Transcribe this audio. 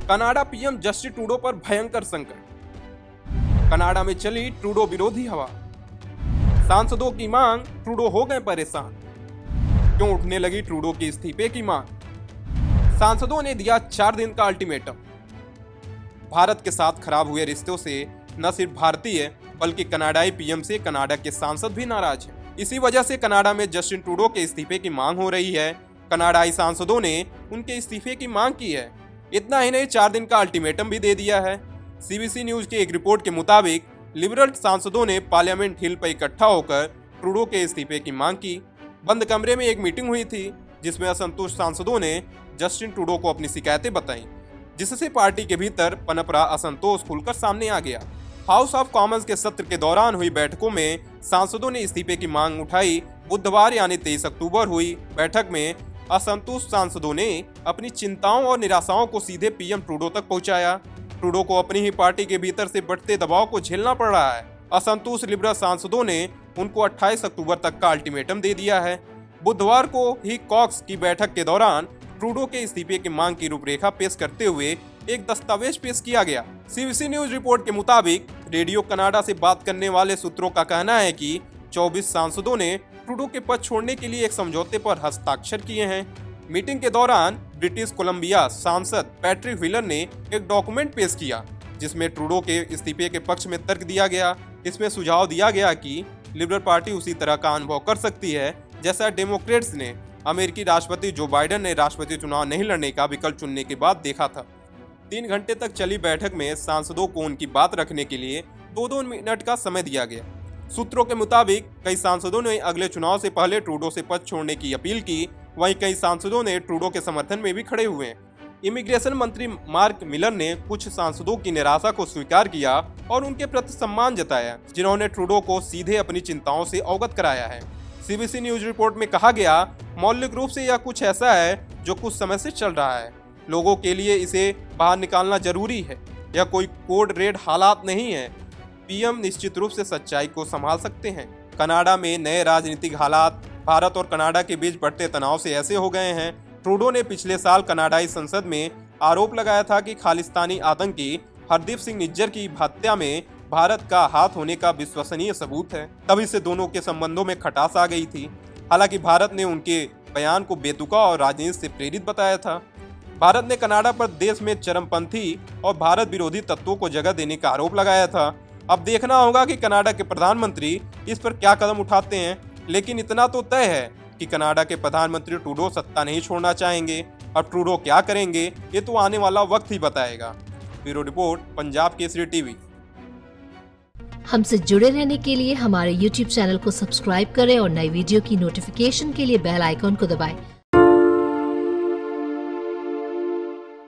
Canada PM Justin Trudeau पर भयंकर संकट। कनाडा में चली ट्रूडो विरोधी हवा। सांसदों की मांग, ट्रूडो हो गए परेशान। क्यों उठने लगी ट्रूडो के इस्तीफे की मांग? सांसदों ने दिया 4 दिन का अल्टीमेटम। भारत के साथ खराब हुए रिश्तों से न सिर्फ भारतीय बल्कि कनाडाई पीएम से कनाडा के सांसद भी नाराज हैं। इसी वजह से कनाडा में जस्टिन ट्रूडो के इस्तीफे की मांग हो रही है। कनाडाई सांसदों ने उनके इस्तीफे की मांग की है। इतना ही नहीं, 4 दिन का अल्टीमेटम भी दे दिया है। सीबीसी न्यूज की एक रिपोर्ट के मुताबिक लिबरल सांसदों ने पार्लियामेंट हिल पर इकट्ठा होकर ट्रूडो के इस्तीफे की मांग की। बंद कमरे में एक मीटिंग हुई थी जिसमें असंतुष्ट सांसदों ने जस्टिन ट्रूडो को अपनी शिकायतें बताईं, जिससे पार्टी के भीतर पनप रहा असंतोष खुलकर सामने आ गया। हाउस ऑफ कॉमन्स के सत्र के दौरान हुई बैठकों में सांसदों ने इस्तीफे की मांग उठाई। बुधवार यानी 23 अक्टूबर हुई बैठक में असंतुष्ट सांसदों ने अपनी चिंताओं और निराशाओं को सीधे पीएम ट्रूडो तक पहुंचाया। ट्रूडो को अपनी ही पार्टी के भीतर से बढ़ते दबाव को झेलना पड़ रहा है। असंतुष्ट लिबरल सांसदों ने उनको 28 अक्टूबर तक का अल्टीमेटम दे दिया है। बुधवार को ही कॉक्स की बैठक के दौरान ट्रूडो के इस्तीफे की मांग की रूपरेखा पेश करते हुए एक दस्तावेज पेश किया गया। सीबीसी न्यूज रिपोर्ट के मुताबिक रेडियो कनाडा से बात करने वाले सूत्रों का कहना है कि 24 सांसदों ने ट्रूडो के पद छोड़ने के लिए एक समझौते पर हस्ताक्षर किए हैं। मीटिंग के दौरान ब्रिटिश कोलंबिया सांसद पैट्रिक व्हीलर ने एक डॉक्यूमेंट पेश किया जिसमें ट्रूडो के इस्तीफे के पक्ष में तर्क दिया गया। इसमें सुझाव दिया गया कि लिबरल पार्टी उसी तरह का अनुभव कर सकती है जैसा डेमोक्रेट्स ने अमेरिकी राष्ट्रपति जो बाइडेन ने राष्ट्रपति चुनाव नहीं लड़ने का विकल्प चुनने के बाद देखा था। 3 घंटे तक चली बैठक में सांसदों को उनकी बात रखने के लिए 2-2 मिनट का समय दिया गया। सूत्रों के मुताबिक कई सांसदों ने अगले चुनाव से पहले ट्रूडो से पद छोड़ने की अपील की। वहीं कई सांसदों ने ट्रूडो के समर्थन में भी खड़े हुए। इमिग्रेशन मंत्री मार्क मिलर ने कुछ सांसदों की निराशा को स्वीकार किया और उनके प्रति सम्मान जताया, जिन्होंने ट्रूडो को सीधे अपनी चिंताओं से अवगत कराया है। सीबीसी न्यूज रिपोर्ट में कहा गया, मौलिक रूप से यह कुछ ऐसा है जो कुछ समय से चल रहा है। लोगों के लिए इसे बाहर निकालना जरूरी है। यह कोई कोड रेड हालात नहीं है। पीएम निश्चित रूप से सच्चाई को संभाल सकते हैं। कनाडा में नए राजनीतिक हालात भारत और कनाडा के बीच बढ़ते तनाव से ऐसे हो गए हैं। ट्रूडो ने पिछले साल कनाडाई संसद में आरोप लगाया था कि खालिस्तानी आतंकी हरदीप सिंह निज्जर की हत्या में भारत का हाथ होने का विश्वसनीय सबूत है। तभी से दोनों के संबंधों में खटास आ गई थी। हालांकि भारत ने उनके बयान को बेतुका और राजनीति से प्रेरित बताया था। भारत ने कनाडा पर देश में चरमपंथी और भारत विरोधी तत्वों को जगह देने का आरोप लगाया था। अब देखना होगा कि कनाडा के प्रधानमंत्री इस पर क्या कदम उठाते हैं। लेकिन इतना तो तय है कि कनाडा के प्रधानमंत्री ट्रूडो सत्ता नहीं छोड़ना चाहेंगे। और ट्रूडो क्या करेंगे ये तो आने वाला वक्त ही बताएगा। Bureau report, Punjab Kesari TV. हमसे जुड़े रहने के लिए हमारे YouTube चैनल को सब्सक्राइब करें और नई वीडियो की नोटिफिकेशन के लिए बेल आइकॉन को दबाएं।